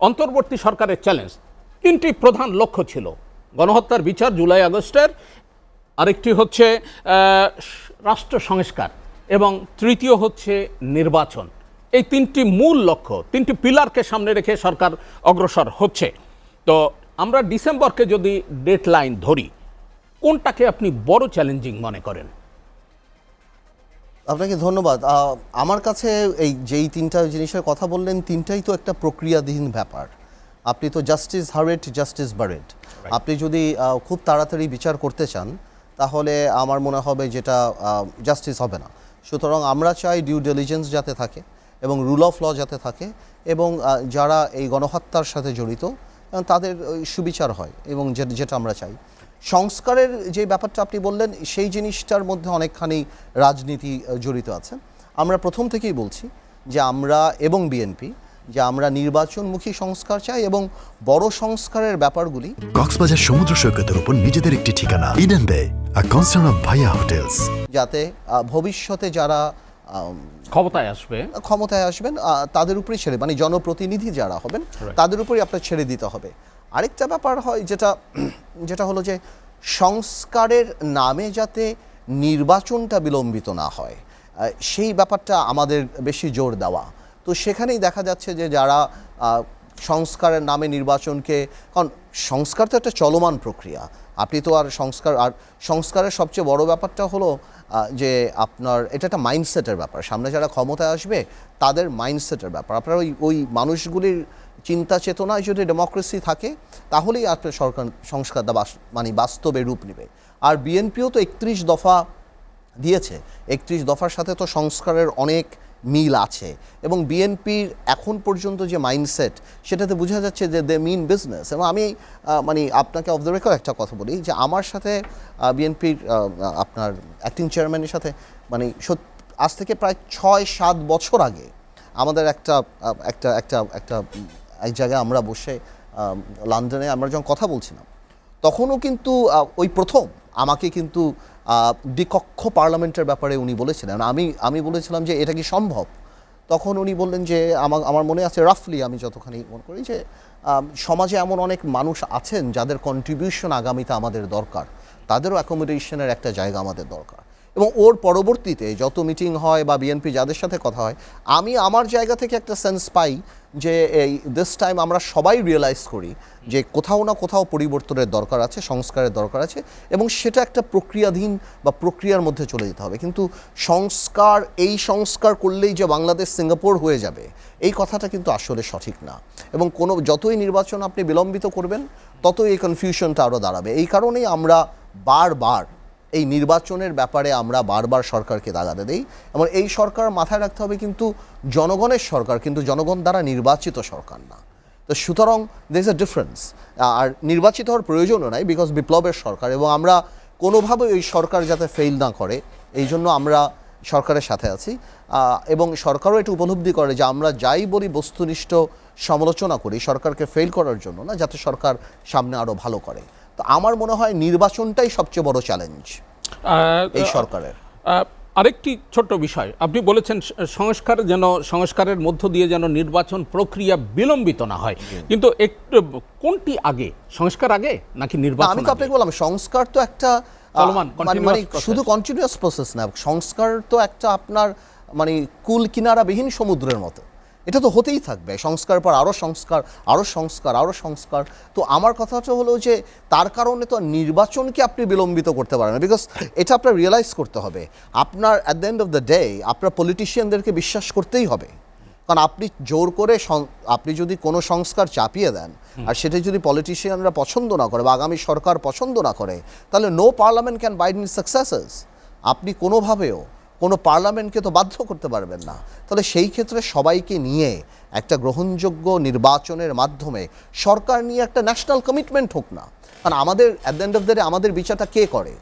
অন্তর্বর্তী সরকারের চ্যালেঞ্জ তিনটি প্রধান লক্ষ্য ছিল: গণহত্যার বিচার জুলাই আগস্টের, আরেকটি হচ্ছে রাষ্ট্র সংস্কার, এবং তৃতীয় হচ্ছে নির্বাচন। এই তিনটি মূল লক্ষ্য, তিনটি পিলারকে সামনে রেখে সরকার অগ্রসর হচ্ছে। তো আমরা ডিসেম্বরকে যদি ডেডলাইন ধরি, কোনটাকে আপনি বড় চ্যালেঞ্জিং মনে করেন? আপনাকে ধন্যবাদ। আমার কাছে এই যেই তিনটা জিনিসের কথা বললেন, তিনটাই তো একটা প্রক্রিয়াধীন ব্যাপার। আপনি তো জাস্টিস হারেট জাস্টিস বারেট, আপনি যদি খুব তাড়াতাড়ি বিচার করতে চান তাহলে আমার মনে হবে যেটা জাস্টিস হবে না। সুতরাং আমরা চাই ডিউ ডিলিজেন্স যাতে থাকে এবং রুল অফ ল যাতে থাকে, এবং যারা এই গণহত্যার সাথে জড়িত তাদের সুবিচার হয়, এবং যেটা আমরা চাই। সংস্কারের যে ব্যাপারটা আপনি বললেন, সেই জিনিসটার মধ্যে অনেকখানি রাজনীতি জড়িত আছে। আমরা প্রথম থেকেই বলছি যে আমরা এবং বিএনপি যে আমরা নির্বাচনমুখী সংস্কার চাই, এবং বড় সংস্কারের ব্যাপারগুলি। কক্সবাজার সমুদ্র সৈকতের উপর নিজেদের একটি ঠিকানা, ইডেন বে, আ কনসার্ন অফ ভাইয়া হোটেলস, যাতে ভবিষ্যতে যারা ক্ষমতায় আসবেন তাদের উপরেই ছেড়ে, মানে জনপ্রতিনিধি যারা হবেন তাদের উপরেই আপনার ছেড়ে দিতে হবে। আরেকটা ব্যাপার হয় যেটা হলো যে সংস্কারের নামে যাতে নির্বাচনটা বিলম্বিত না হয়, সেই ব্যাপারটা আমাদের বেশি জোর দেওয়া। তো সেখানেই দেখা যাচ্ছে যে যারা সংস্কারের নামে নির্বাচনকে, কারণ সংস্কার তো একটা চলমান প্রক্রিয়া, আপনি তো আর সংস্কারের সবচেয়ে বড় ব্যাপারটা হলো যে আপনার এটা একটা মাইন্ডসেটের ব্যাপার। সামনে যারা ক্ষমতায় আসবে তাদের মাইন্ডসেটের ব্যাপার। আপনার ওই মানুষগুলির চিন্তা চেতনায় যদি ডেমোক্রেসি থাকে তাহলেই আপনার সংস্কারটা মানে বাস্তবে রূপ নেবে। আর বিএনপিও তো 31 দফা দিয়েছে, 31 দফার সাথে তো সংস্কারের অনেক মিল আছে, এবং বিএনপির এখন পর্যন্ত যে মাইন্ডসেট সেটাতে বোঝা যাচ্ছে যে দে মিন বিজনেস। এবং আমি মানে আপনাকে অফ দ্য রেকর্ড একটা কথা বলি যে আমার সাথে বিএনপির আপনার অ্যাক্টিং চেয়ারম্যানের সাথে মানে আজ থেকে প্রায় 6-7 বছর আগে আমাদের এক জায়গায় আমরা বসে লন্ডনে আমরা যখন কথা বলছিলাম, তখনও কিন্তু ওই প্রথম আমাকে কিন্তু দ্বিকক্ষ পার্লামেন্টের ব্যাপারে উনি বলেছিলেন। আমি বলেছিলাম যে এটা কি সম্ভব? তখন উনি বললেন যে আমার মনে আছে রাফলি, আমি যতখানি মনে করি যে সমাজে এমন অনেক মানুষ আছেন যাদের কন্ট্রিবিউশন আগামীতে আমাদের দরকার, তাদেরও অ্যাকোমোডেশনের একটা জায়গা আমাদের দরকার। এবং ওর পরবর্তীতে যত মিটিং হয় বা বিএনপি যাদের সাথে কথা হয়, আমি আমার জায়গা থেকে একটা সেন্স পাই যে এই দিস টাইম আমরা সবাই রিয়েলাইজ করি যে কোথাও না কোথাও পরিবর্তনের দরকার আছে, সংস্কারের দরকার আছে, এবং সেটা একটা প্রক্রিয়াধীন বা প্রক্রিয়ার মধ্যে চলে যেতে হবে। কিন্তু সংস্কার করলেই যে বাংলাদেশ সিঙ্গাপুর হয়ে যাবে, এই কথাটা কিন্তু আসলে সঠিক না। এবং যতই নির্বাচন আপনি বিলম্বিত করবেন ততই এই কনফিউশনটা আরও দাঁড়াবে। এই কারণেই আমরা বারবার এই নির্বাচনের ব্যাপারে আমরা বারবার সরকারকে দাগাতে দেই। এবং এই সরকার মাথায় রাখতে হবে কিন্তু জনগণের সরকার, কিন্তু জনগণ দ্বারা নির্বাচিত সরকার না। তো সুতরাং দের ইজ আ ডিফারেন্স। আর নির্বাচিত হওয়ার প্রয়োজনও নাই, বিকজ বিপ্লবের সরকার, এবং আমরা কোনোভাবে ওই সরকার যাতে ফেল না করে এই জন্য আমরা সরকারের সাথে আছি। এবং সরকারও এটা উপলব্ধি করে যে আমরা যাই বলি বস্তুনিষ্ঠ সমালোচনা করি সরকারকে ফেল করার জন্য না, যাতে সরকার সামনে আরও ভালো করে। তো আমার মনে হয় নির্বাচনটাই সবচেয়ে বড় চ্যালেঞ্জ এই সরকারের। আরেকটি ছোট্ট বিষয়, আপনি বলেছেন সংস্কারের মধ্য দিয়ে যেন নির্বাচন প্রক্রিয়া বিলম্বিত না হয়, কিন্তু কোনটি আগে, সংস্কার আগে নাকি নির্বাচন? আমি তো আপনাকে বললাম সংস্কার তো একটা মানে শুধু কন্টিনিউয়াস প্রসেস না, সংস্কার তো একটা আপনার মানে কুল কিনারাবিহীন সমুদ্রের মতো, এটা তো হতেই থাকবে। সংস্কার পর আরও সংস্কার, আরও সংস্কার, আরও সংস্কার। তো আমার কথাটা হলো যে তার কারণে তো নির্বাচনকে আপনি বিলম্বিত করতে পারেন না, বিকজ এটা আপনার রিয়েলাইজ করতে হবে। আপনার at the end of the day আপনার পলিটিশিয়ানদেরকে বিশ্বাস করতেই হবে, কারণ আপনি জোর করে আপনি যদি কোনো সংস্কার চাপিয়ে দেন আর সেটা যদি পলিটিশিয়ানরা পছন্দ না করে বা আগামী সরকার পছন্দ না করে, তাহলে no parliament can bide in successes. আপনি কোনোভাবেও কোনো পার্লামেন্টকে তো বাধ্য করতে পারবেন না। তাহলে সেই ক্ষেত্রে সবাইকে নিয়ে একটা গ্রহণযোগ্য নির্বাচনের মাধ্যমে সরকার নিয়ে একটা ন্যাশনাল কমিটমেন্ট হোক না। কারণ আমাদের at the end of the day আমাদের বিচারটা কে করে?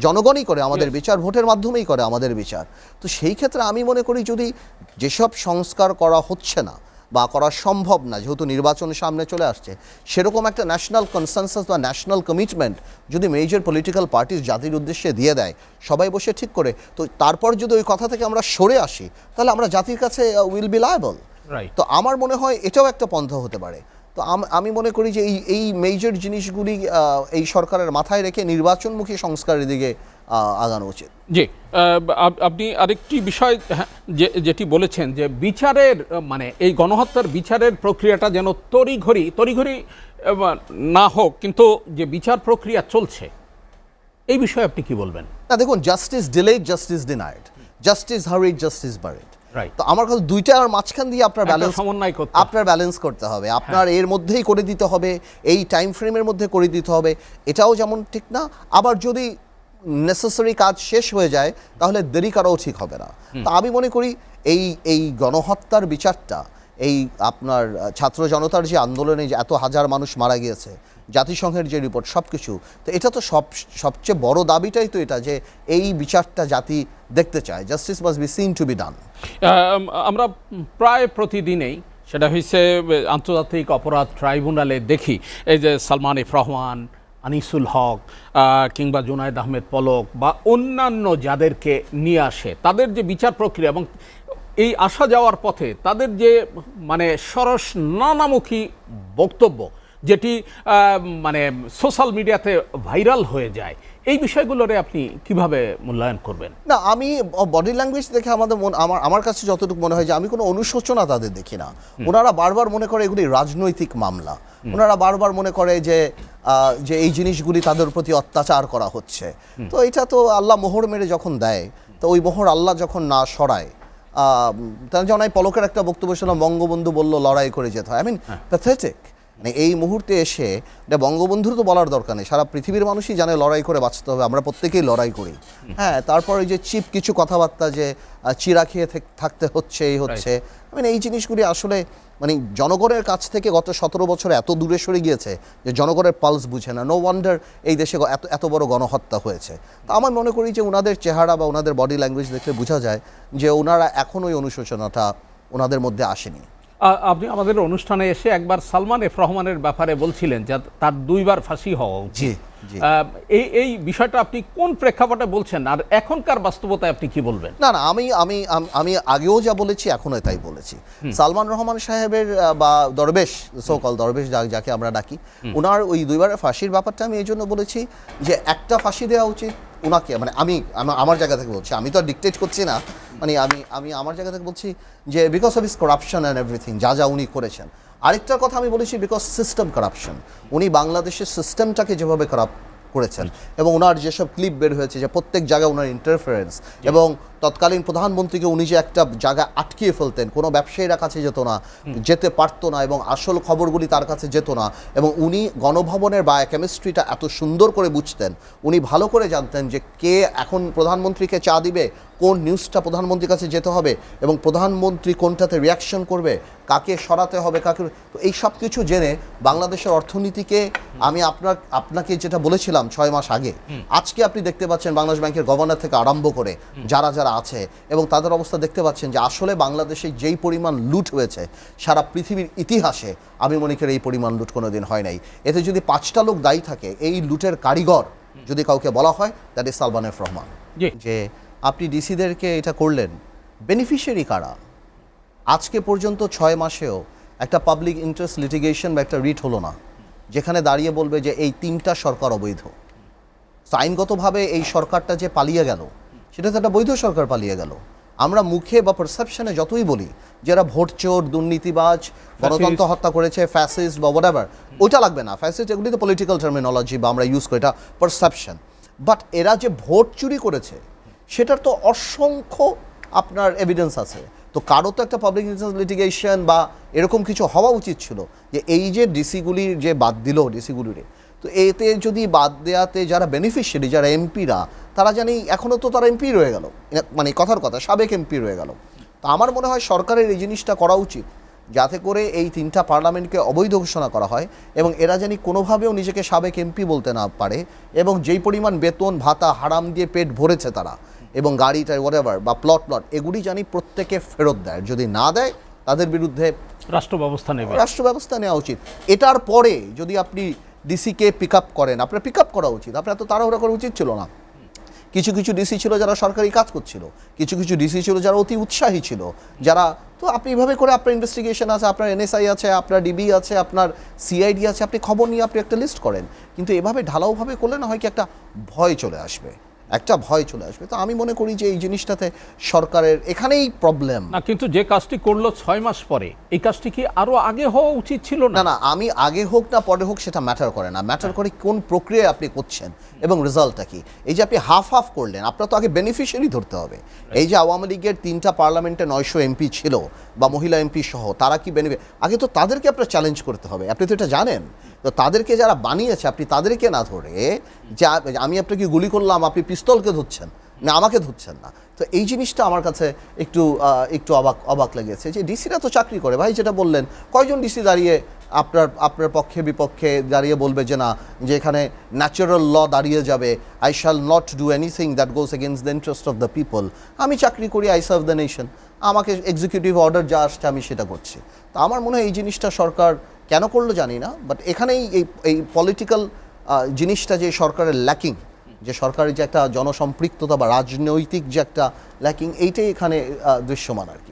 জনগণই করে আমাদের বিচার, ভোটের মাধ্যমেই করে আমাদের বিচার। তো সেই ক্ষেত্রে আমি মনে করি যদি যেসব সংস্কার করা হচ্ছে না বা করা সম্ভব না, যেহেতু নির্বাচন সামনে চলে আসছে, সেরকম একটা ন্যাশনাল কনসেনসাস বা ন্যাশনাল কমিটমেন্ট যদি মেজর পলিটিক্যাল পার্টিস জাতির উদ্দেশ্যে দিয়ে দেয়, সবাই বসে ঠিক করে, তো তারপর যদি ওই কথা থেকে আমরা সরে আসি তাহলে আমরা জাতির কাছে উইল বি লায়াবল। তো আমার মনে হয় এটাও একটা পন্থা হতে পারে। তো আমি মনে করি যে এই মেজর জিনিসগুলি এই সরকারের মাথায় রেখে নির্বাচনমুখী সংস্কারের দিকে আগানো উচিত। জি, আপনি আরেকটি বিষয় যেটি বলেছেন যে বিচারের মানে এই গণহত্যার বিচারের প্রক্রিয়াটা যেন তড়িঘড়ি না হোক, কিন্তু যে বিচার প্রক্রিয়া চলছে এই বিষয়ে আপনি কি বলবেন? না দেখুন, justice delayed, justice denied, justice হারিড, justice buried. Right. তো আমার কাছে দুইটার মাঝখান দিয়ে আপনার সমন্বয় করতে ব্যালেন্স করতে হবে। আপনার এর মধ্যেই করে দিতে হবে, এই টাইম ফ্রেমের মধ্যে করে দিতে হবে, এটাও যেমন ঠিক না, আবার যদি নেসেসারি কাজ শেষ হয়ে যায় তাহলে দেরি করাও ঠিক হবে না। তো আমি মনে করি এই গণহত্যার বিচারটা, এই আপনার ছাত্র জনতার যে আন্দোলনে যে এত হাজার মানুষ মারা গিয়েছে, জাতিসংঘের যে রিপোর্ট, সব কিছু, তো এটা তো সবচেয়ে বড় দাবিটাই তো এটা যে এই বিচারটা জাতি দেখতে চায়। Justice must be seen to be done. আমরা প্রায় প্রতিদিনেই সেটা হচ্ছে আন্তর্জাতিক অপরাধ ট্রাইব্যুনালে দেখি এই যে সালমান এফ রহমান, আনিসুল হক কিংবা জুনায়েদ আহমেদ পলক বা অন্যান্য যাদেরকে নিয়ে আসে, তাদের যে বিচার প্রক্রিয়া এবং এই আসা যাওয়ার পথে তাদের যে মানে সরস নানামুখী বক্তব্য, যেটি মানে সোশ্যাল মিডিয়াতে ভাইরাল হয়ে যায়, এই বিষয়গুলোরে আপনি কিভাবে মূল্যায়ন করবেন? না, আমি বডি ল্যাঙ্গুয়েজ দেখে আমার কাছে যতটুকু মনে হয় যে আমি কোনো অনুশোচনা তাদের দেখি না। ওনারা বারবার মনে করে এগুলি রাজনৈতিক মামলা, ওনারা বারবার মনে করে যে এই জিনিসগুলি তাদের প্রতি অত্যাচার করা হচ্ছে। তো এটা তো আল্লাহ মোহর মেরে যখন দেয়, তো ওই মোহর আল্লাহ যখন না সরায়, তার যেমন আমি পলকের একটা বক্তব্য শুনলাম, বঙ্গবন্ধু বলল লড়াই করে যেতে হয়। I mean pathetic. মানে এই মুহূর্তে এসে এটা বঙ্গবন্ধুর তো বলার দরকার নেই, সারা পৃথিবীর মানুষই জানে লড়াই করে বাঁচতে হবে, আমরা প্রত্যেকেই লড়াই করি। হ্যাঁ, তারপরে যে চিপ কিছু কথাবার্তা যে চিরা খেয়ে থাকতে হচ্ছে, এই হচ্ছে, মানে এই জিনিসগুলি আসলে মানে জনগণের কাছ থেকে গত 17 বছরে এত দূরে সরে গিয়েছে যে জনগণের পালস বুঝে না। নো ওয়ান্ডার এই দেশে এত বড় গণহত্যা হয়েছে। তো আমার মনে করি যে ওনাদের চেহারা বা ওনাদের বডি ল্যাঙ্গুয়েজ দেখলে বোঝা যায় যে ওনারা এখন ওই অনুশোচনাটা ওনাদের মধ্যে আসেনি। আপনি আমাদের অনুষ্ঠানে এসে একবার সালমান এফ রহমানের ব্যাপারে বলছিলেন যে তার 2 বার ফাঁসি হওয়া উচিত। এই বিষয়টা আপনি কোন প্রেক্ষাপটে বলছেন, আর এখনকার বাস্তবতায় আপনি কি বলবেন? না, আমি আগেও যা বলেছি এখনও তাই বলেছি। সালমান রহমান সাহেবের বা দরবেশ, সোকল দরবেশ যাকে আমরা ডাকি, ওনার ওই 2 বারের ফাঁসির ব্যাপারটা আমি এই জন্য বলেছি যে একটা ফাঁসি দেওয়া উচিত ওনাকে, মানে আমি আমার জায়গা থেকে বলছি, আমি তো আর ডিকটেট করছি না, মানে আমি আমার জায়গা থেকে বলছি যে because of his corruption and everything, যা উনি করেছেন। আরেকটা কথা আমি বলেছি বিকজ সিস্টেম করাপশন, উনি বাংলাদেশের সিস্টেমটাকে যেভাবে খারাপ করেছেন, এবং ওনার যেসব ক্লিপ বের হয়েছে যে প্রত্যেক জায়গায় ওনার ইন্টারফারেন্স, এবং তৎকালীন প্রধানমন্ত্রীকে উনি যে একটা জায়গায় আটকিয়ে ফেলতেন, কোনো ব্যবসায়ীরা কাছে যেতে পারতো না, এবং আসল খবরগুলি তার কাছে যেত না, এবং উনি গণভবনের বায়োকেমিস্ট্রিটা এত সুন্দর করে বুঝতেন, উনি ভালো করে জানতেন যে কে এখন প্রধানমন্ত্রীকে চা দিবে, কোন নিউজটা প্রধানমন্ত্রীর কাছে যেতে হবে, এবং প্রধানমন্ত্রী কোনটাতে রিয়াকশন করবে, কাকে সরাতে হবে, কাকে। তো এই সব কিছু জেনে বাংলাদেশের অর্থনীতিকে আমি আপনাকে যেটা বলেছিলাম 6 মাস আগে, আজকে আপনি দেখতে পাচ্ছেন বাংলাদেশ ব্যাংকের গভর্নর থেকে আরম্ভ করে যারা আছে, এবং তাদের অবস্থা দেখতে পাচ্ছেন যে আসলে বাংলাদেশে যেই পরিমাণ লুট হয়েছে সারা পৃথিবীর ইতিহাসে আমি মনে করি এই পরিমাণ লুট কোনোদিন হয় নাই। এতে যদি 5টা লোক দায়ী থাকে, এই লুটের কারিগর যদি কাউকে বলা হয়, that is Salman F Rahman. যে আপনি ডিসিদেরকে এটা করলেন, বেনিফিশিয়ারি কারা? আজকে পর্যন্ত 6 মাসেও একটা পাবলিক ইন্টারেস্ট লিটিগেশন বা একটা রিট হলো না যেখানে দাঁড়িয়ে বলবে যে এই 3টা সরকার অবৈধ। আইনগতভাবে এই সরকারটা যে পালিয়ে গেল, সেটা তো একটা বৈধ সরকার পালিয়ে গেল। আমরা মুখে বা পারসেপশনে যতই বলি যারা ভোট চোর, দুর্নীতিবাজ, গণতন্ত্র হত্যা করেছে, ফ্যাসিস্ট বা হোয়াটএভার, ওইটা লাগবে না। ফ্যাসিস্ট এগুলি তো পলিটিক্যাল টার্মিনোলজি বা আমরা ইউজ করি, এটা পারসেপশন। বাট এরা যে ভোট চুরি করেছে সেটার তো অসংখ্য আপনার এভিডেন্স আছে। তো কারো তো একটা পাবলিক ইন্টারেস্ট লিটিগেশন বা এরকম কিছু হওয়া উচিত ছিল যে এই যে ডিসিগুলির যে বাদ দিল ডিসিগুলিরে, তো এতে যদি বাদ দেওয়াতে যারা বেনিফিশিয়ারি, যারা এমপিরা, তারা জানি এখনও তো তারা এমপি রয়ে গেল, মানে কথার কথা সাবেক এমপি রয়ে গেল। তো আমার মনে হয় সরকারের এই জিনিসটা করা উচিত যাতে করে এই 3টা পার্লামেন্টকে অবৈধ ঘোষণা করা হয়, এবং এরা জানি কোনোভাবেও নিজেকে সাবেক এমপি বলতে না পারে, এবং যেই পরিমাণ বেতন ভাতা হারাম দিয়ে পেট ভরেছে তারা, এবং গাড়িটা হোয়াটএভার বা প্লট এগুলি জানি প্রত্যেকে ফেরত দেয়। যদি না দেয় তাদের বিরুদ্ধে রাষ্ট্র ব্যবস্থা নেওয়া উচিত। এটার পরে যদি আপনি ডিসিকে পিক আপ করেন, আপনার পিক আপ করা উচিত, আপনার তো তাড়াহুড়া করা উচিত ছিল না। কিছু কিছু ডিসি ছিল যারা সরকারি কাজ করছিল, কিছু কিছু ডিসি ছিল যারা অতি উৎসাহী ছিল, যারা তো আপনি এইভাবে করে আপনার ইনভেস্টিগেশন আছে, আপনার এনএসআই আছে, আপনার ডিবি আছে, আপনার সিআইডি আছে, আপনি খবর নিয়ে আপনি একটা লিস্ট করেন। কিন্তু এভাবে ঢালাওভাবে করলে না হয় কি একটা ভয় চলে আসবে, একটা ভয় চলে আসবে। তো আমি মনে করি যে এই জিনিসটাতে সরকারের এখানেই প্রবলেম। না, কিন্তু যে কাজটি করলো 6 মাস পরে, এই কাজটি কি আরো আগে হওয়া উচিত ছিল না? না না, আমি আগে হোক না পরে হোক সেটা ম্যাটার করে না, ম্যাটার করে কোন প্রক্রিয়ায় আপনি করছেন এবং রেজাল্টটা কি। এই যে আপনি হাফ হাফ করলেন, আপনার তো আগে বেনিফিশিয়ারি ধরতে হবে। এই যে আওয়ামী লীগের 3টা পার্লামেন্টে 900 এমপি ছিল বা মহিলা এমপি সহ, তারা কি বেনিফিট, আগে তো তাদেরকে আপনার চ্যালেঞ্জ করতে হবে। আপনি তো এটা জানেন। তো তাদেরকে যারা বানিয়েছে, আপনি তাদেরকে না ধরে যে আমি আপনাকে গুলি করলাম, আপনি পিস্তলকে ধরছেন না, আমাকে ধরছেন না। তো এই জিনিসটা আমার কাছে একটু একটু অবাক লেগেছে যে ডিসিরা তো চাকরি করে ভাই, যেটা বললেন, কয়জন ডিসি দাঁড়িয়ে আপনার পক্ষে বিপক্ষে দাঁড়িয়ে বলবে যে না, যে এখানে ন্যাচারাল ল দাঁড়িয়ে যাবে, I shall not do anything that goes against the interest of the people. আমি চাকরি করি, আই সার্ভ দ্য নেশন, আমাকে এক্সিকিউটিভ অর্ডার যা আসছে আমি সেটা করছি। তো আমার মনে হয় এই জিনিসটা সরকার কেন করলো জানি না, বাট এখানেই এই পলিটিক্যাল জিনিসটা যে সরকারের ল্যাকিং, যে সরকারের যে একটা জনসম্পৃক্ততা বা রাজনৈতিক যে একটা ল্যাকিং, এইটাই এখানে দৃশ্যমান আর কি।